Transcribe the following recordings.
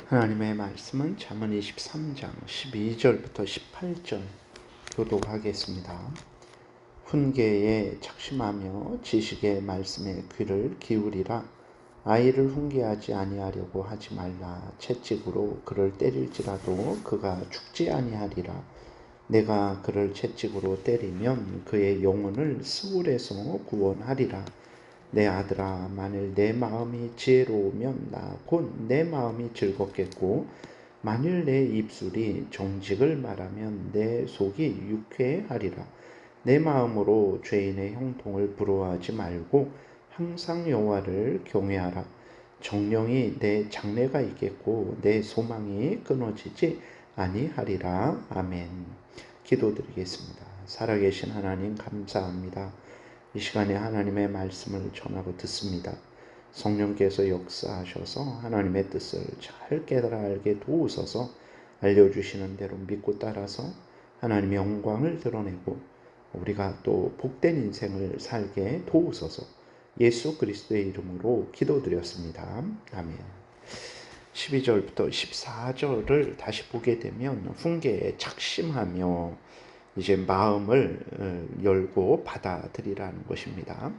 하나님의 말씀은 잠언 23장 12절부터 18절 교독하겠습니다. 훈계에 착심하며 지식의 말씀에 귀를 기울이라. 아이를 훈계하지 아니하려고 하지 말라. 채찍으로 그를 때릴지라도 그가 죽지 아니하리라. 내가 그를 채찍으로 때리면 그의 영혼을 스울에서 구원하리라. 내 아들아, 만일 내 마음이 지혜로우면 나 곧 내 마음이 즐겁겠고, 만일 내 입술이 정직을 말하면 내 속이 유쾌하리라. 내 마음으로 죄인의 형통을 부러워하지 말고 항상 여호와를 경외하라. 정령이 내 장래가 있겠고 내 소망이 끊어지지 아니하리라. 아멘. 기도드리겠습니다. 살아계신 하나님, 감사합니다. 이 시간에 하나님의 말씀을 전하고 듣습니다. 성령께서 역사하셔서 하나님의 뜻을 잘 깨달아 알게 도우소서. 알려주시는 대로 믿고 따라서 하나님의 영광을 드러내고 우리가 또 복된 인생을 살게 도우소서. 예수 그리스도의 이름으로 기도드렸습니다. 아멘. 12절부터 14절을 다시 보게 되면 훈계에 착심하며 이제 마음을 열고 받아들이라는 것입니다.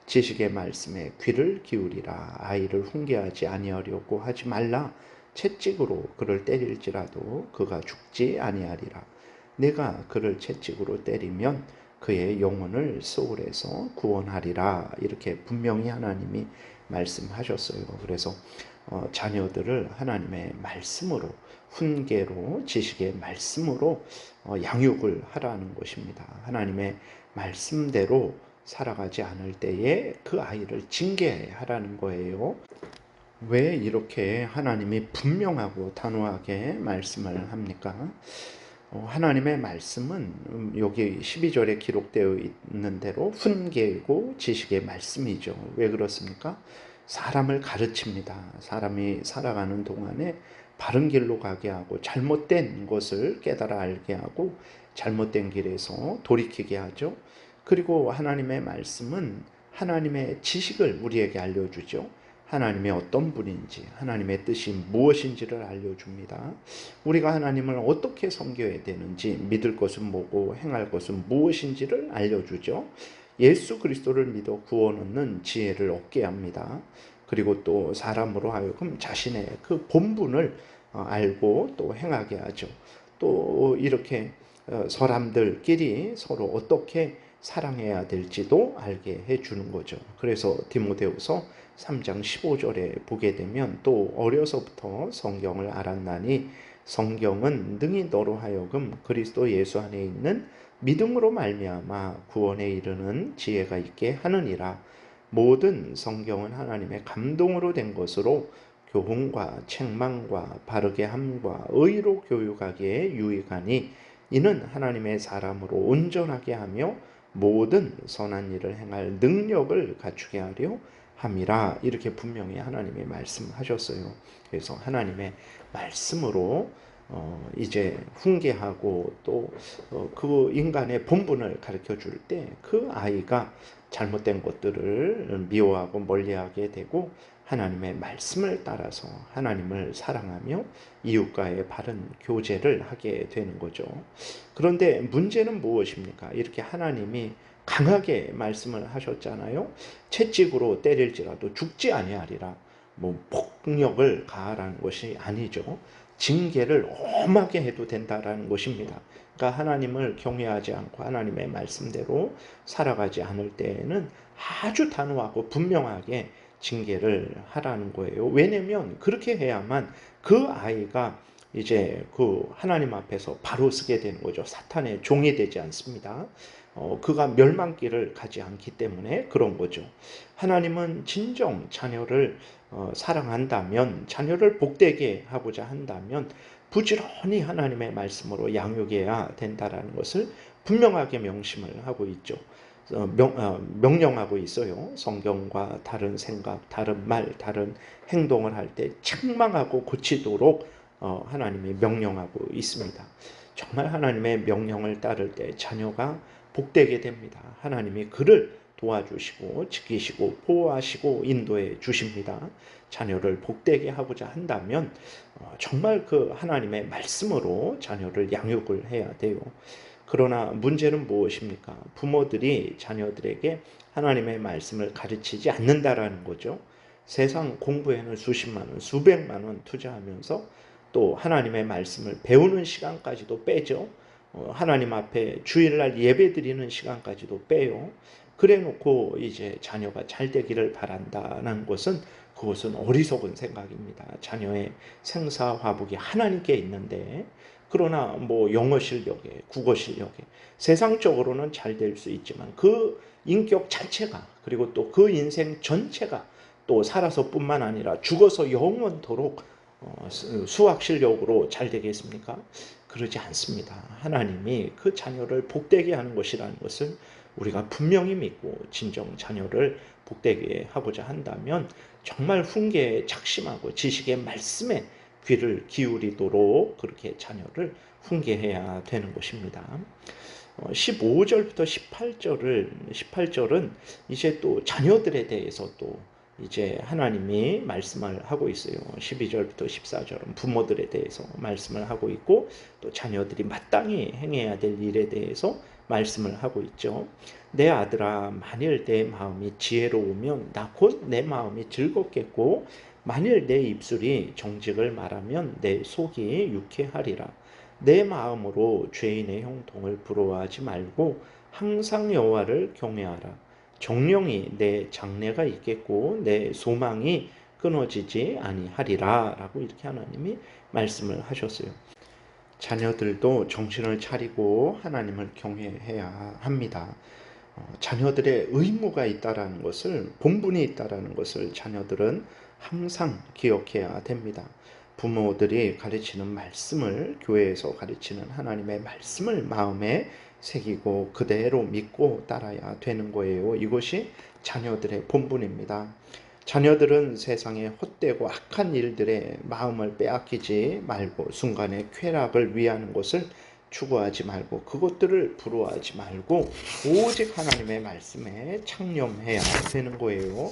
지식의 말씀에 귀를 기울이라. 아이를 훈계하지 아니하려고 하지 말라. 채찍으로 그를 때릴지라도 그가 죽지 아니하리라. 내가 그를 채찍으로 때리면 그의 영혼을 스올에서 구원하리라. 이렇게 분명히 하나님이 말씀하셨어요. 그래서 자녀들을 하나님의 말씀으로, 훈계로, 지식의 말씀으로 양육을 하라는 것입니다. 하나님의 말씀대로 살아가지 않을 때에 그 아이를 징계하라는 거예요. 왜 이렇게 하나님이 분명하고 단호하게 말씀을 합니까? 하나님의 말씀은 여기 12절에 기록되어 있는 대로 훈계이고 지식의 말씀이죠. 왜 그렇습니까? 사람을 가르칩니다. 사람이 살아가는 동안에 바른 길로 가게 하고 잘못된 것을 깨달아 알게 하고 잘못된 길에서 돌이키게 하죠. 그리고 하나님의 말씀은 하나님의 지식을 우리에게 알려주죠. 하나님의 어떤 분인지, 하나님의 뜻이 무엇인지를 알려줍니다. 우리가 하나님을 어떻게 섬겨야 되는지, 믿을 것은 뭐고 행할 것은 무엇인지를 알려주죠. 예수 그리스도를 믿어 구원 얻는 지혜를 얻게 합니다. 그리고 또 사람으로 하여금 자신의 그 본분을 알고 또 행하게 하죠. 또 이렇게 사람들끼리 서로 어떻게 사랑해야 될지도 알게 해주는 거죠. 그래서 디모데후서 3장 15절에 보게 되면 또 어려서부터 성경을 알았나니 성경은 능히 너로 하여금 그리스도 예수 안에 있는 믿음으로 말미암아 구원에 이르는 지혜가 있게 하느니라. 모든 성경은 하나님의 감동으로 된 것으로 교훈과 책망과 바르게 함과 의로 교육하기에 유익하니 이는 하나님의 사람으로 온전하게 하며 모든 선한 일을 행할 능력을 갖추게 하려 함이라. 이렇게 분명히 하나님의 말씀하셨어요. 그래서 하나님의 말씀으로 이제 훈계하고 또 그 인간의 본분을 가르쳐 줄 때 그 아이가 잘못된 것들을 미워하고 멀리하게 되고 하나님의 말씀을 따라서 하나님을 사랑하며 이웃과의 바른 교제를 하게 되는 거죠. 그런데 문제는 무엇입니까? 이렇게 하나님이 강하게 말씀을 하셨잖아요. 채찍으로 때릴지라도 죽지 아니하리라. 폭력을 가하라는 것이 아니죠. 징계를 엄하게 해도 된다라는 것입니다. 그러니까 하나님을 경외하지 않고 하나님의 말씀대로 살아가지 않을 때에는 아주 단호하고 분명하게 징계를 하라는 거예요. 왜냐면 그렇게 해야만 그 아이가 이제 그 하나님 앞에서 바로 서게 되는 거죠. 사탄의 종이 되지 않습니다. 그가 멸망길을 가지 않기 때문에 그런 거죠. 하나님은 진정 자녀를 사랑한다면, 자녀를 복되게 하고자 한다면 부지런히 하나님의 말씀으로 양육해야 된다라는 것을 분명하게 명심을 하고 있죠. 명령하고 있어요. 성경과 다른 생각, 다른 말, 다른 행동을 할 때 책망하고 고치도록 하나님이 명령하고 있습니다. 정말 하나님의 명령을 따를 때 자녀가 복되게 됩니다. 하나님이 그를 도와주시고 지키시고 보호하시고 인도해 주십니다. 자녀를 복되게 하고자 한다면 정말 그 하나님의 말씀으로 자녀를 양육을 해야 돼요. 그러나 문제는 무엇입니까? 부모들이 자녀들에게 하나님의 말씀을 가르치지 않는다라는 거죠. 세상 공부에는 수십만 원, 수백만 원 투자하면서 또 하나님의 말씀을 배우는 시간까지도 빼죠. 하나님 앞에 주일날 예배 드리는 시간까지도 빼요. 그래 놓고 이제 자녀가 잘 되기를 바란다는 것은 그것은 어리석은 생각입니다. 자녀의 생사화복이 하나님께 있는데 그러나 뭐 영어 실력에 국어 실력에 세상적으로는 잘 될 수 있지만 그 인격 자체가 그리고 또 그 인생 전체가 또 살아서뿐만 아니라 죽어서 영원토록 수학 실력으로 잘 되겠습니까? 그러지 않습니다. 하나님이 그 자녀를 복되게 하는 것이라는 것을 우리가 분명히 믿고 진정 자녀를 복되게 하고자 한다면 정말 훈계에 작심하고 지식의 말씀에 귀를 기울이도록 그렇게 자녀를 훈계해야 되는 것입니다. 15절부터 18절은 이제 또 자녀들에 대해서 또 이제 하나님이 말씀을 하고 있어요. 12절부터 14절은 부모들에 대해서 말씀을 하고 있고 또 자녀들이 마땅히 행해야 될 일에 대해서 말씀을 하고 있죠. 내 아들아 만일 내 마음이 지혜로우면 나 곧 내 마음이 즐겁겠고 만일 내 입술이 정직을 말하면 내 속이 유쾌하리라. 내 마음으로 죄인의 형통을 부러워하지 말고 항상 여호와를 경외하라. 정령이 내 장래가 있겠고 내 소망이 끊어지지 아니하리라 라고 이렇게 하나님이 말씀을 하셨어요. 자녀들도 정신을 차리고 하나님을 경외해야 합니다. 자녀들의 의무가 있다라는 것을 본분이 있다라는 것을 자녀들은 항상 기억해야 됩니다. 부모들이 가르치는 말씀을 교회에서 가르치는 하나님의 말씀을 마음에 새기고 그대로 믿고 따라야 되는 거예요. 이것이 자녀들의 본분입니다. 자녀들은 세상의 헛되고 악한 일들에 마음을 빼앗기지 말고 순간의 쾌락을 위하는 것을 추구하지 말고 그것들을 부러워하지 말고 오직 하나님의 말씀에 창념해야 되는 거예요.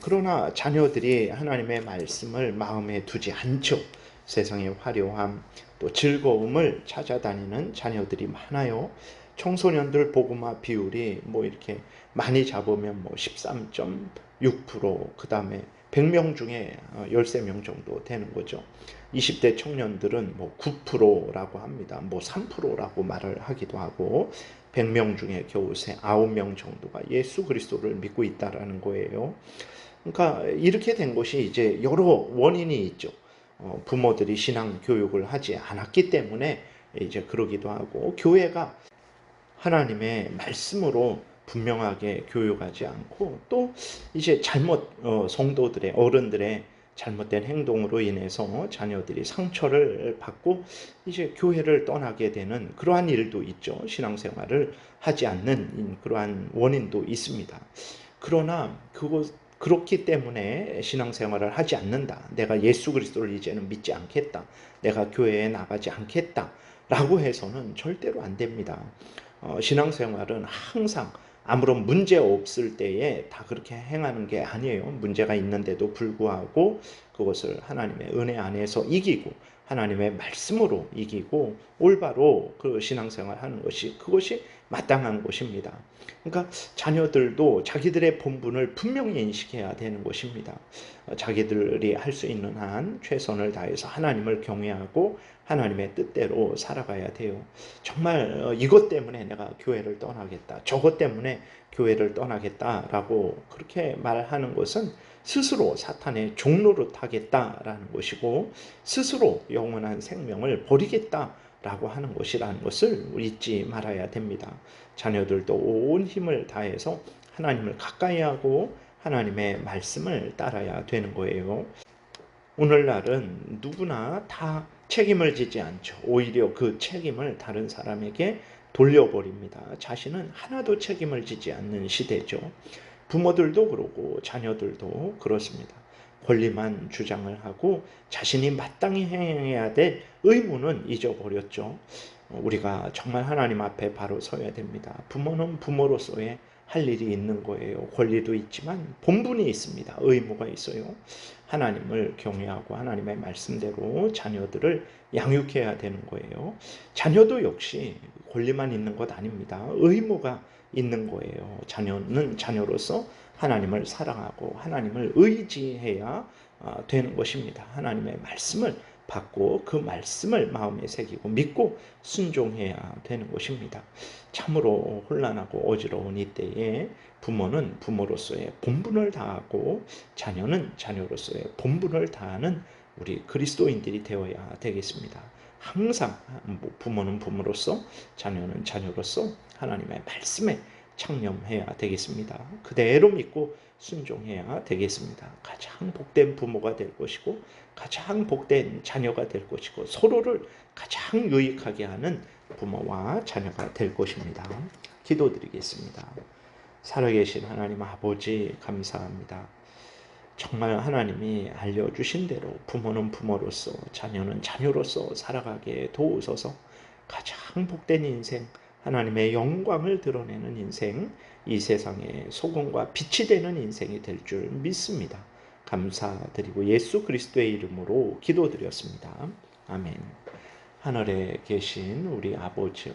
그러나 자녀들이 하나님의 말씀을 마음에 두지 않죠. 세상의 화려함 또 즐거움을 찾아다니는 자녀들이 많아요. 청소년들 복음화 비율이 뭐 이렇게 많이 잡으면 뭐 13.6%, 그 다음에 100명 중에 13명 정도 되는 거죠. 20대 청년들은 뭐 9%라고 합니다. 뭐 3%라고 말을 하기도 하고 100명 중에 겨우 9명 정도가 예수 그리스도를 믿고 있다라는 거예요. 그러니까 이렇게 된 것이 이제 여러 원인이 있죠. 부모들이 신앙 교육을 하지 않았기 때문에 이제 그러기도 하고 교회가 하나님의 말씀으로 분명하게 교육하지 않고 또 이제 성도들의 어른들의 잘못된 행동으로 인해서 자녀들이 상처를 받고 이제 교회를 떠나게 되는 그러한 일도 있죠. 신앙생활을 하지 않는 그러한 원인도 있습니다. 그러나 그렇기 때문에 신앙생활을 하지 않는다. 내가 예수 그리스도를 이제는 믿지 않겠다. 내가 교회에 나가지 않겠다. 라고 해서는 절대로 안 됩니다. 신앙생활은 항상 아무런 문제 없을 때에 다 그렇게 행하는 게 아니에요. 문제가 있는데도 불구하고 그것을 하나님의 은혜 안에서 이기고 하나님의 말씀으로 이기고 올바로 그 신앙생활 하는 것이 그것이 마땅한 것입니다. 그러니까 자녀들도 자기들의 본분을 분명히 인식해야 되는 것입니다. 자기들이 할 수 있는 한 최선을 다해서 하나님을 경외하고 하나님의 뜻대로 살아가야 돼요. 정말 이것 때문에 내가 교회를 떠나겠다. 저것 때문에 교회를 떠나겠다라고 그렇게 말하는 것은 스스로 사탄의 종로로 타겠다라는 것이고 스스로 영원한 생명을 버리겠다라고 하는 것이라는 것을 잊지 말아야 됩니다. 자녀들도 온 힘을 다해서 하나님을 가까이 하고 하나님의 말씀을 따라야 되는 거예요. 오늘날은 누구나 다 책임을 지지 않죠. 오히려 그 책임을 다른 사람에게 돌려버립니다. 자신은 하나도 책임을 지지 않는 시대죠. 부모들도 그러고 자녀들도 그렇습니다. 권리만 주장을 하고 자신이 마땅히 행해야 될 의무는 잊어버렸죠. 우리가 정말 하나님 앞에 바로 서야 됩니다. 부모는 부모로서의 할 일이 있는 거예요. 권리도 있지만 본분이 있습니다. 의무가 있어요. 하나님을 경외하고 하나님의 말씀대로 자녀들을 양육해야 되는 거예요. 자녀도 역시 권리만 있는 것 아닙니다. 의무가 있는 거예요. 자녀는 자녀로서 하나님을 사랑하고 하나님을 의지해야 되는 것입니다. 하나님의 말씀을 받고 그 말씀을 마음에 새기고 믿고 순종해야 되는 것입니다. 참으로 혼란하고 어지러운 이때에 부모는 부모로서의 본분을 다하고 자녀는 자녀로서의 본분을 다하는 우리 그리스도인들이 되어야 되겠습니다. 항상 부모는 부모로서 자녀는 자녀로서 하나님의 말씀에 창념해야 되겠습니다. 그대로 믿고 순종해야 되겠습니다. 가장 복된 부모가 될 것이고 가장 복된 자녀가 될 것이고 서로를 가장 유익하게 하는 부모와 자녀가 될 것입니다. 기도드리겠습니다. 살아계신 하나님 아버지 감사합니다. 정말 하나님이 알려주신 대로 부모는 부모로서 자녀는 자녀로서 살아가게 도우소서. 가장 복된 인생, 하나님의 영광을 드러내는 인생, 이 세상에 소금과 빛이 되는 인생이 될 줄 믿습니다. 감사드리고 예수 그리스도의 이름으로 기도드렸습니다. 아멘. 하늘에 계신 우리 아버지요,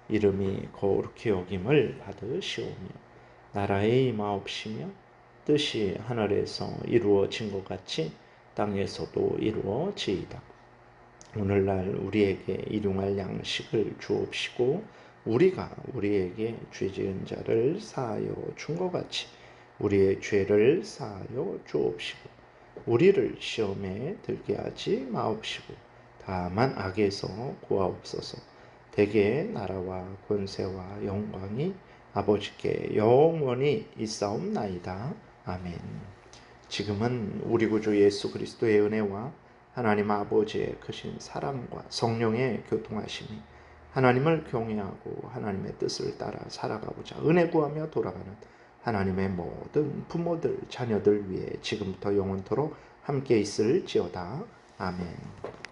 이름이 거룩히 여김을 받으시오며 나라의 임하옵시며 뜻이 하늘에서 이루어진 것 같이 땅에서도 이루어지이다. 오늘날 우리에게 일용할 양식을 주옵시고 우리가 우리에게 죄 지은 자를 사하여 준 것 같이 우리의 죄를 사하여 주옵시고 우리를 시험에 들게 하지 마옵시고 다만 악에서 구하옵소서. 대개 나라와 권세와 영광이 아버지께 영원히 있사옵나이다. 아멘. 지금은 우리 구주 예수 그리스도의 은혜와 하나님 아버지의 크신 사랑과 성령의 교통하심이 하나님을 경외하고 하나님의 뜻을 따라 살아가고자 은혜 구하며 돌아가는 하나님의 모든 부모들, 자녀들 위해 지금부터 영원토록 함께 있을지어다. 아멘.